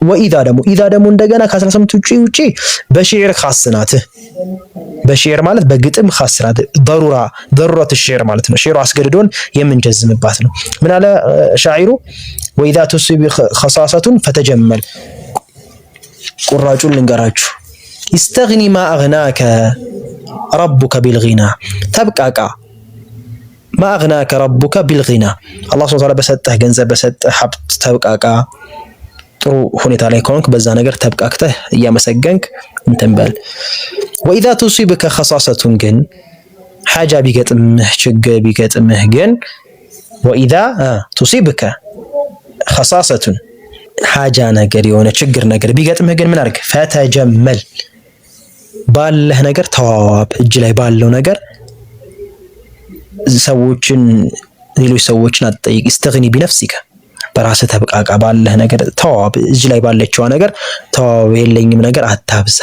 ወኢዛ ደግሞ እንደገና ከ18 ውጪ በሽዕር ኻስናት በሽዕር ማለት በግጥም ኻስናት ضرورة الشعر ማለት ነው። ሽዕሩ አስገድዶን የምንጀዝምባት ነው። ምን አለ ሻዒሩ ወኢዛ ቱሲብ ኸሳሰቱን ፈተጀመል ቁራጩን ልንገራችሁ ይስተግኒ ማ አግናከ ረቡከ ቢልጊና ተብቃቃ ማ አግናከ ረቡከ ቢልጊና አላህ ሱብሓነሁ ወተዓላ በሰጠህ ገንዘብ በሰጠህ ሀብት ተብቃቃ ጥሩ ሁኔታ ላይ ከሆንክ በዛ ነገር ተብቃቅተህ እያመሰገንክ እንትን በል። ወኢዛ ቱሲብከ ኸሳሰቱን ግን ሓጃ ቢገጥምህ ችግር ቢገጥምህ ግን ወኢዛ ቱሲብከ ኸሳሰቱን ሓጃ ነገር የሆነ ችግር ነገር ቢገጥምህ ግን ምን አድርግ? ፈተጀመል ባለህ ነገር ተዋዋብ። እጅ ላይ ባለው ነገር ሌሎች ሰዎችን አትጠይቅ። ኢስተግኒ ቢነፍሲከ በራስህ ተብቃቃ። ባለህ ነገር ተዋዋብ። እጅ ላይ ባለችዋ ነገር ተዋዋብ። የለኝም ነገር አታብዛ።